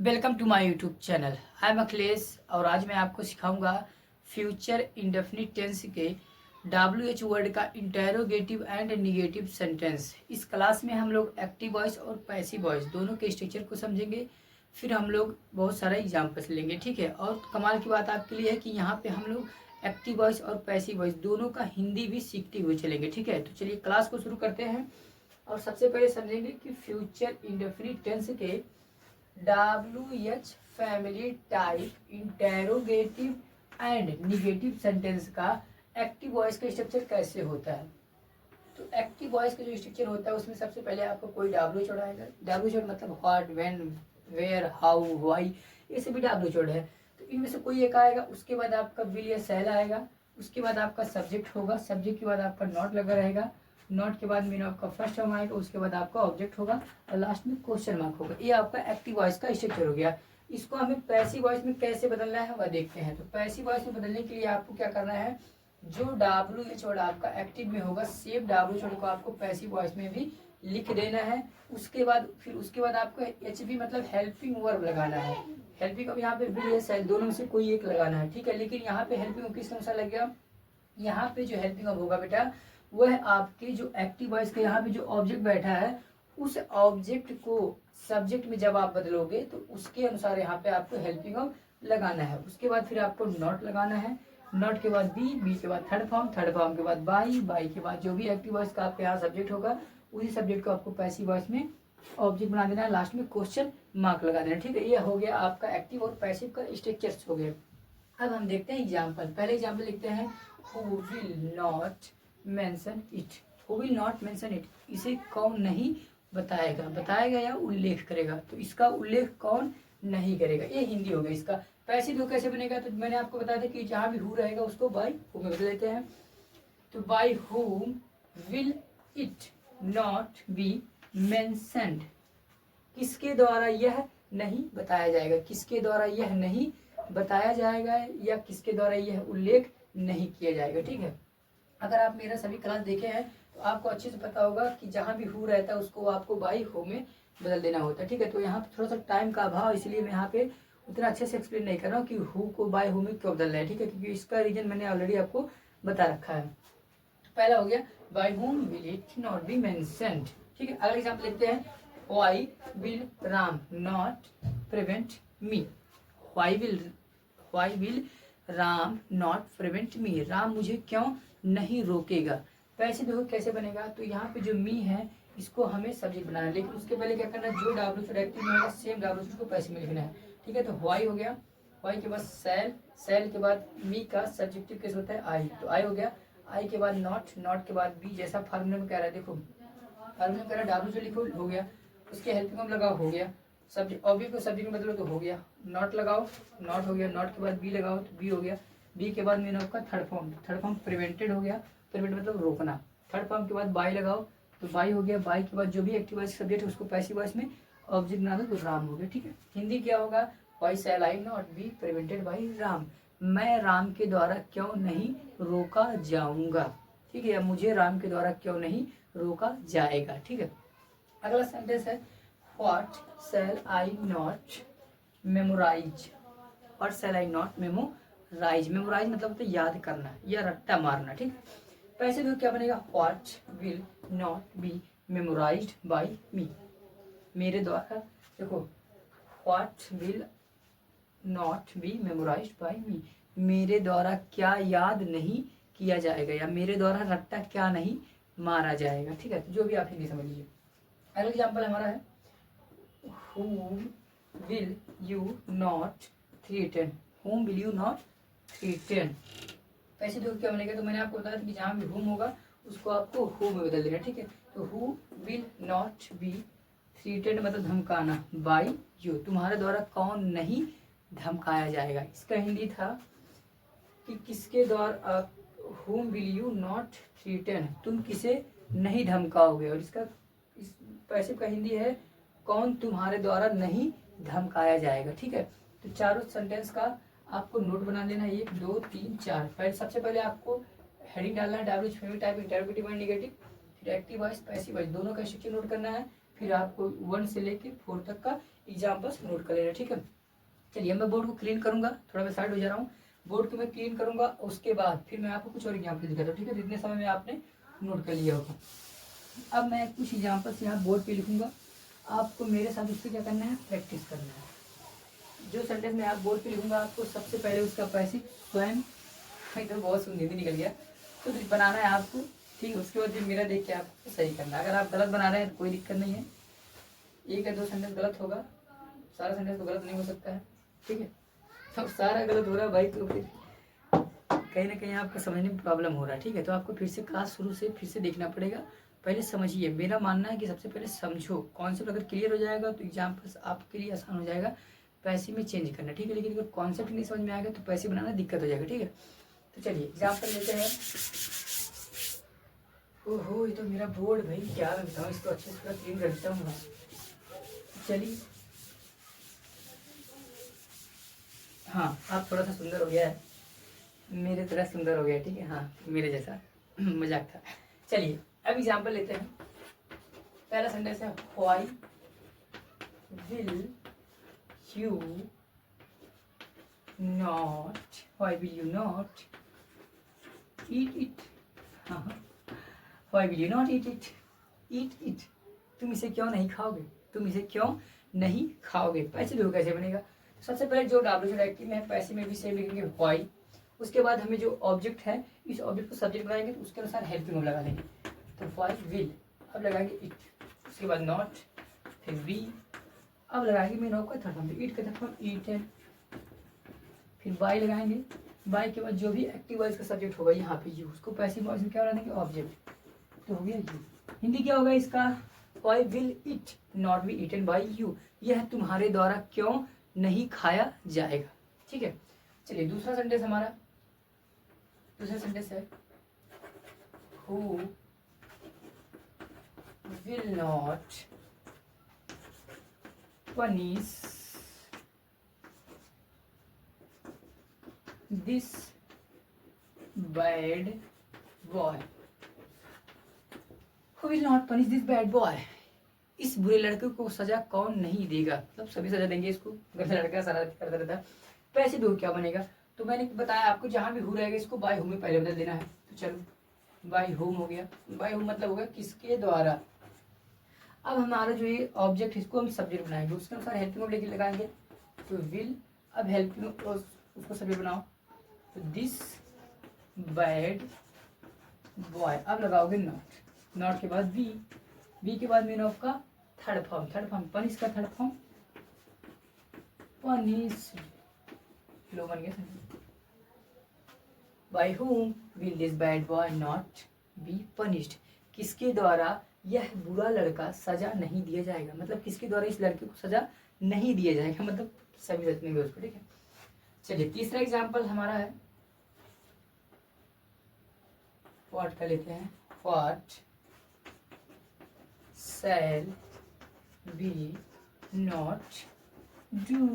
Welcome to my YouTube channel. I am Akhilesh और आज मैं आपको सिखाऊंगा फ्यूचर इंडेफिनिट टेंस के WH वर्ड का इंटेरोगेटिव एंड निगेटिव सेंटेंस। इस क्लास में हम लोग एक्टिव वॉइस और पैसिव वॉइस दोनों के स्ट्रक्चर को समझेंगे। फिर हम लोग बहुत सारा एग्जाम्पल्स लेंगे, ठीक है। और कमाल की बात आपके लिए है कि यहाँ पे हम लोग एक्टिव वॉइस और पैसिव वॉइस दोनों का हिंदी भी सीखते हुए चलेंगे, ठीक है। तो चलिए क्लास को शुरू करते हैं और सबसे पहले समझेंगे कि फ्यूचर इंडेफिनिट टेंस के WH family type interrogative and negative sentence का एक्टिव वॉइस का स्ट्रक्चर कैसे होता है। तो एक्टिव वॉइस का जो स्ट्रक्चर होता है उसमें सबसे पहले आपको कोई WH वर्ड आएगा। WH वर्ड मतलब what, when, where, how, why, ये सभी WH वर्ड है। तो इनमें से कोई एक आएगा, उसके बाद आपका विल या शैल आएगा, उसके बाद आपका सब्जेक्ट होगा, सब्जेक्ट के बाद आपका नॉट लगा रहेगा, नॉट के बाद मीन आपका फर्स्ट फॉर्म आएगा, उसके बाद आपका ऑब्जेक्ट होगा और लास्ट में क्वेश्चन मार्क होगा। ये आपका एक्टिव वॉइस का स्ट्रक्चर हो गया। इसको हमें पैसिव वॉइस में कैसे बदलना है वह देखते हैं। तो पैसिव वॉइस में बदलने के लिए आपको क्या करना है, जो WH वर्ड आपका एक्टिव में होगा सेम WH वर्ड को आपको पैसिव वॉइस में भी लिख देना है। उसके बाद आपको HV मतलब हेल्पिंग वर्ब लगाना है। हेल्पिंग अब यहाँ पे विल या शैल दोनों में से कोई एक लगाना है, ठीक है। लेकिन यहाँ पे हेल्पिंग किस अनुसार लगेगा, यहाँ पे जो हेल्पिंग वर्ब होगा बेटा वह आपके जो एक्टिव वॉइस के यहाँ पे जो ऑब्जेक्ट बैठा है उस ऑब्जेक्ट को सब्जेक्ट में जब आप बदलोगे तो उसके अनुसार यहाँ पे आपको हेल्पिंग वर्ब लगाना है। उसके बाद फिर आपको नॉट लगाना है, नॉट के बाद बी के बाद थर्ड फॉर्म के बाद बाई के बाद जो भी एक्टिव वॉइस का आपके यहाँ सब्जेक्ट होगा उसी सब्जेक्ट को आपको पैसिव वॉइस में ऑब्जेक्ट बना देना है, लास्ट में क्वेश्चन मार्क लगा देना, ठीक है। ये हो गया आपका एक्टिव और पैसिव का स्ट्रक्चर्स हो गए। अब हम देखते हैं एग्जाम्पल। पहले एग्जाम्पल लिखते हैं who will not mention it. Who will not mention it, इसे कौन नहीं बताएगा, बताएगा या उल्लेख करेगा। तो इसका उल्लेख कौन नहीं करेगा, ये हिंदी हो गया। इसका पैसिव कैसे बनेगा, तो मैंने आपको बताया था कि जहां भी हु रहेगा उसको बाय हु में बदल देते हैं। तो bye whom will it not be mentioned, किसके द्वारा यह नहीं बताया जाएगा, किसके द्वारा यह नहीं बताया जाएगा या किसके द्वारा यह उल्लेख नहीं किया जाएगा, ठीक है। अगर आप मेरा सभी क्लास देखे हैं तो आपको अच्छे से पता होगा कि जहां भी हु रहता है उसको आपको बाई हु में बदल देना होता है, ठीक है। तो यहाँ पे थोड़ा सा टाइम का अभाव, इसलिए मैं यहाँ पे उतना अच्छे से एक्सप्लेन नहीं कर रहा हूँ कि हु को बाय हु में क्यों बदलना है, ठीक है, क्योंकि इसका रीजन मैंने ऑलरेडी आपको बता रखा है। पहला हो गया by whom will it not be mentioned, ठीक है। अगला एग्जाम्पल लिखते हैं why will Ram not prevent me. Why will Ram not prevent me, Ram मुझे क्यों नहीं रोकेगा। पैसे देखो कैसे बनेगा, तो यहाँ पे जो मी है इसको हमें सब्जेक्ट बनाना है, लेकिन उसके पहले क्या करना है, जो WH एक्टिव में होगा सेम WH को पैसे में लिखना है, ठीक है। तो व्हाई हो गया, व्हाई के बाद सेल के बाद मी का सब्जेक्टिव कैसे होता है आई, तो आई हो गया। आई के बाद नॉट के बाद बी, जैसा फार्मूले में कह रहा है, देखो फार्मूले में कह रहा है WH लिखो हो गया, उसके हेल्पिंग में लगाओ हो गया, सब्जेक्ट ऑब्जेक्ट को सब्जेक्ट में बदलो तो हो गया, नॉट लगाओ नॉट हो गया, नॉट के बाद बी लगाओ तो बी हो गया, बी के बाद मीन आपका थर्ड फॉर्म प्रिवेंटेड हो गया, प्रिवेंट मतलब रोकना। थर्ड फॉर्म के बाद बाई लगाओ तो बाई हो गया, बाई के बाद जो भी एक्टिव वॉइस सब्जेक्ट है उसको पैसिव वॉइस में ऑब्जेक्ट बना दो तो राम हो गया, ठीक है। हिंदी क्या होगा, why shall I not be prevented by Ram, मैं राम के द्वारा क्यों नहीं रोका जाऊंगा, ठीक है, या मुझे राम के द्वारा क्यों नहीं रोका जाएगा, ठीक है। अगला सेंटेंस है what shall I not memorise. What shall I not memorise, memorise मतलब होता है याद करना या रट्टा मारना, ठीक। पैसे देखो क्या बनेगा, what will not be memorised by me, मेरे द्वारा, देखो what will not be memorised by me, मेरे द्वारा क्या याद नहीं किया जाएगा या मेरे द्वारा रट्टा क्या नहीं मारा जाएगा, ठीक है। तो जो भी आप हिंदी समझ लीजिए। अगला एग्जाम्पल हमारा है whom will you not threaten, whom will you not threaten। पैसे देखो क्या बनेगा, तो मैंने आपको बताया था कि जहाँ भी whom होगा उसको आपको who में बदल देना, ठीक है। तो who will not be threatened मतलब धमकाना, by you तुम्हारे द्वारा कौन नहीं धमकाया जाएगा। इसका हिंदी था कि किसके द्वारा, whom will you not threaten, तुम किसे नहीं धमकाओगे, और इसका इस पैसिव का हिंदी है कौन तुम्हारे द्वारा नहीं धमकाया जाएगा, ठीक है। तो चारों सेंटेंस का आपको नोट बना लेना है, 1 2 3 4। पहले सबसे पहले आपको हेडिंग डालना है WH family type interrogative and negative, फिर एक्टिव वॉइस पैसिव वॉइस दोनों का स्ट्रक्चर नोट करना है, फिर आपको 1 से लेके 4 तक का एग्जाम्पल्स नोट कर लेना, ठीक है। चलिए मैं बोर्ड को क्लीन करूंगा, थोड़ा मैं साइड हो जा रहा हूँ। बोर्ड को मैं क्लीन करूंगा, उसके बाद फिर मैं आपको कुछ और एग्जाम्पल दिखाता हूँ, ठीक है। जितने समय में आपने नोट कर लिया होगा। अब मैं कुछ एग्जाम्पल्स यहाँ बोर्ड पे लिखूंगा, आपको मेरे साथ उससे क्या करना है, प्रैक्टिस करना है। जो सेंटेंस मैं आप बोर्ड पे लिखूंगा, आपको सबसे पहले उसका पैसिव स्वयं, तो बहुत सुंदर हिंदी निकल गया, तो बनाना है आपको, ठीक है। उसके बाद फिर मेरा देख के आपको सही करना है। अगर आप गलत बना रहे हैं तो कोई दिक्कत नहीं है, एक या दो सेंटेंस गलत होगा, सारा सेंटेंस तो गलत नहीं हो सकता है, ठीक है। तो सारा गलत हो रहा है भाई, तो फिर कहीं ना कहीं आपको समझने में प्रॉब्लम हो रहा है, ठीक है। तो आपको फिर से क्लास शुरू से फिर से देखना पड़ेगा। पहले समझिए, मेरा मानना है कि सबसे पहले समझो, कॉन्सेप्ट अगर क्लियर हो जाएगा तो एग्जाम्पल्स आपके लिए आसान हो जाएगा पैसे में चेंज करना, ठीक है। लेकिन अगर कॉन्सेप्ट नहीं समझ में आएगा तो पैसे बनाना दिक्कत हो जाएगा, ठीक है। तो चलिए एग्जाम्पल लेते हैं। ओहो, ये तो मेरा बोर्ड भाई, क्या मैं बताऊँ, इसको अच्छे से पूरा क्लीन करता हूँ। चलिए, हाँ आप थोड़ा सा सुंदर हो गया है, मेरे तरह सुंदर हो गया, ठीक है, हाँ मेरे जैसा मजाक था। चलिए अब एग्जाम्पल लेते हैं। पहला सेंटेंस है, why will you not, why will you not eat it, हाँ, why will you not eat it, eat it, तुम इसे क्यों नहीं खाओगे, तुम इसे क्यों नहीं खाओगे। पैसे दो कैसे बनेगा, सबसे पहले जो डब्ल्यू एक्टिव में है, पैसे में भी सेम लिखेंगे व्हाई, उसके बाद हमें जो ऑब्जेक्ट है, इस ऑब्जेक्ट को सब्जेक्ट बनाएंगे तो उसके अनुसार हेल्पिंग वर्ब लगा लेंगे, तो व्हाई विल, अब लगाएंगे इट, उसके बाद नॉट, फिर बी, अब लगाएंगे मेन वर्ब का थर्ड फॉर्म, ईट का थर्ड फॉर्म ईटन, फिर बाय लगाएंगे, बाय के बाद जो भी एक्टिव वॉइस का सब्जेक्ट होगा यहाँ पे यू, उसको पैसिव वॉइस में क्या बना देंगे, ऑब्जेक्ट, तो हो गया यू। हिंदी क्या होगा इसका, why will it not be eaten by you, यह तुम्हारे द्वारा क्यों नहीं खाया जाएगा, ठीक है। चलिए दूसरा सेंटेंस हमारा, दूसरा सेंटेंस है, who will not punish this bad boy, who will not punish this bad boy, इस बुरे लड़के को सजा कौन नहीं देगा, मतलब सभी सजा देंगे इसको, अगर लड़का शरारत करता रहता है। पैसे दो क्या बनेगा, तो मैंने बताया आपको, जहां भी हु रहेगा इसको बाय हु में पहले बदल देना है, तो चलो बाय होम हो गया, बाय होम मतलब होगा किसके द्वारा। अब हमारा जो ये ऑब्जेक्ट इसको हम सब्जेक्ट बनाएंगे, उसके अनुसार हेल्पिंग वर्ब लेके लगाएंगे, तो विल, अब हेल्पिंग उसको सब्जेक्ट बनाओ, तो दिस बैड बॉय, अब लगाओगे नॉट, नॉट के बाद बी, बी के बाद मेन ऑफ का third form, third form punish का थर्ड फॉर्म पनिश, लो बन गया, bye whom will this bad boy not be punished, किसके द्वारा यह बुरा लड़का सजा नहीं दिया जाएगा, मतलब किसके द्वारा इस लड़के को सजा नहीं दिया जाएगा, मतलब सभी रचनेंगे उसको, ठीक है। चलिए तीसरा एग्जाम्पल हमारा है, व्हाट का लेते हैं, what shall we not do,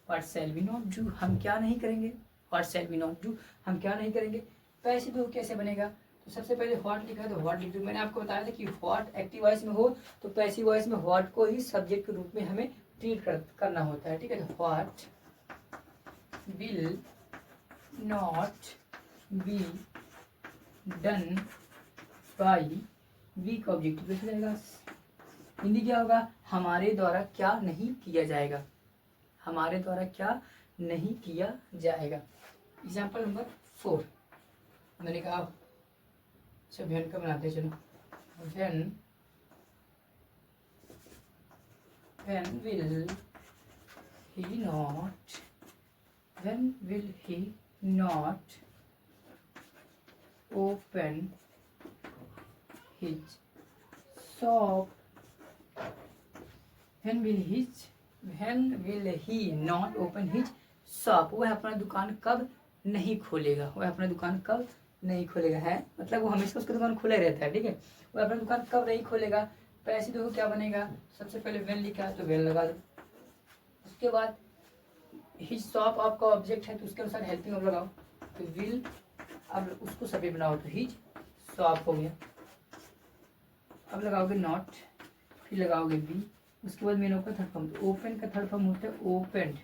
what shall we not do, हम क्या नहीं करेंगे, what shall we not do, हम क्या नहीं करेंगे। पैसे दो कैसे बनेगा, तो सबसे पहले व्हाट लिखा है तो व्हाट लिख दो, मैंने आपको बताया था कि व्हाट एक्टिव वॉइस में हो तो पैसिव वॉइस में व्हाट को ही सब्जेक्ट के रूप में हमें ट्रीट करना होता है, ठीक है। तो what will not be done by, we का ऑब्जेक्टिव कैसे जाएगा, हिंदी क्या होगा, हमारे द्वारा क्या नहीं किया जाएगा, हमारे द्वारा क्या नहीं किया जाएगा। एग्जाम्पल नंबर 4, मैंने कहा, अच्छा वेन का बनाते हैं, चलो when will he not, when will he not open his shop, when will he not open his shop, वह अपना दुकान कब नहीं खोलेगा, वह अपना दुकान कब नहीं खोलेगा, है मतलब वो हमेशा उसका दुकान खुला रहता है, ठीक है। वह अपना दुकान कब नहीं खोलेगा, पैसे देखो क्या बनेगा, सबसे पहले वेन लिखा है तो वेन लगा दो, उसके बाद हिज शॉप आपका ऑब्जेक्ट है तो उसके अनुसार हेल्पिंग वर्ब लगाओ, तो विल, अब उसको सभी बनाओ तो हिज शॉप हो गया, अब लगाओगे नॉट, फिर लगाओगे बी, उसके बाद मेन का थर्ड फॉर्म, तो ओपन का थर्ड फॉर्म होता है ओपेंड।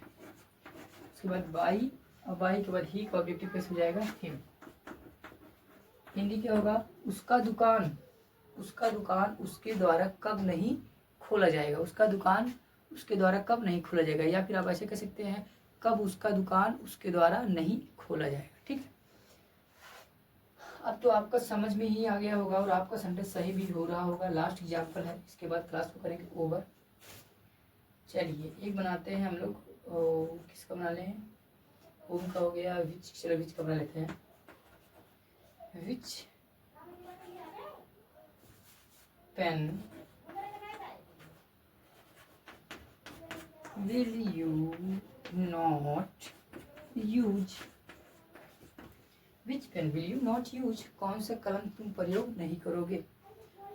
उसके बाद बाई, और बाई के बाद ही का ऑब्जेक्टिव कैसे हो जाएगा हिम। हिंदी क्या होगा, उसका दुकान, उसका दुकान उसके द्वारा कब नहीं खोला जाएगा, उसका दुकान उसके द्वारा कब नहीं खोला जाएगा, या फिर आप ऐसे कह सकते हैं कब उसका दुकान उसके द्वारा नहीं खोला जाएगा। ठीक है, अब तो आपका समझ में ही आ गया होगा और आपका सेंटेंस सही भी हो रहा होगा। लास्ट एग्जाम्पल है, इसके बाद क्लास को करेंगे ओवर। चलिए एक बनाते हैं हम लोग, किसका बना लें, ओम का हो गया, विच, चलो विच का बना लेते हैं। विच pen will you not use, which pen will you not use, कौन सा कलम तुम प्रयोग नहीं करोगे,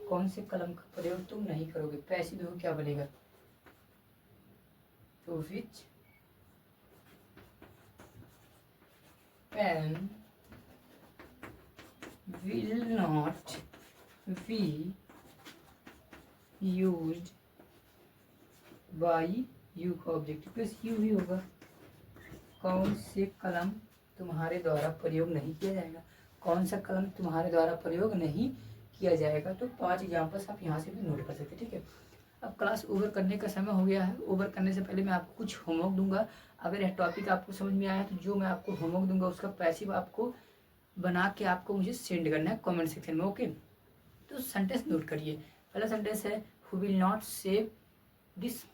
कौन से कलम का प्रयोग तुम नहीं करोगे। पैसिव हो क्या बनेगा, तो which pen will not be used by you का ऑब्जेक्टिव प्लस यू ही होगा, कौन से कलम तुम्हारे द्वारा प्रयोग नहीं किया जाएगा, कौन सा कलम तुम्हारे द्वारा प्रयोग नहीं किया जाएगा। तो 5 एग्जाम्पल्स आप यहाँ से भी नोट कर सकते हैं। ठीक है, अब क्लास ओवर करने का समय हो गया है। ओवर करने से पहले मैं आपको कुछ होमवर्क दूंगा। अगर यह टॉपिक आपको समझ में आया तो जो मैं आपको होमवर्क दूंगा उसका पैसिव आपको बना के आपको मुझे सेंड करना है कॉमेंट सेक्शन में। ओके, तो सेंटेंस नोट करिए। पहला सेंटेंस है who will not save this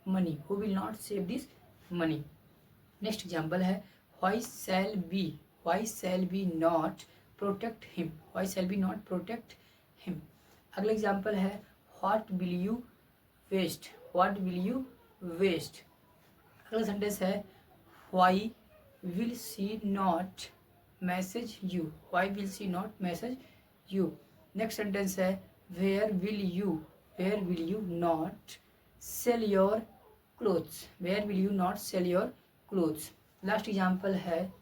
money, who will not save this money. Next example है why shall be not protect him, why shall be not protect him. अगला example है what will you waste, what will you waste. अगला sentence है why will she not message you, why will she not message you. Next sentence है where will you not sell your clothes, where will you not sell your clothes. Last example है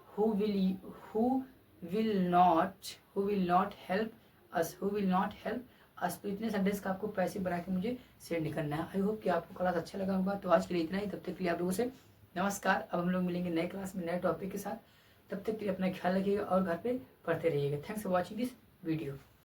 who will not help us, who will not help us. तो इतने sentence का आपको पैसे बना के मुझे सेंड करना है। आई होप कि आपको क्लास अच्छा लगा होगा। तो आज के लिए इतना ही, तब तक के लिए आप लोगों से नमस्कार। अब हम लोग मिलेंगे नए क्लास में नए टॉपिक के साथ, तब तक के लिए अपना ख्याल रखिएगा और घर पे पढ़ते रहिएगा। Thanks for watching this video.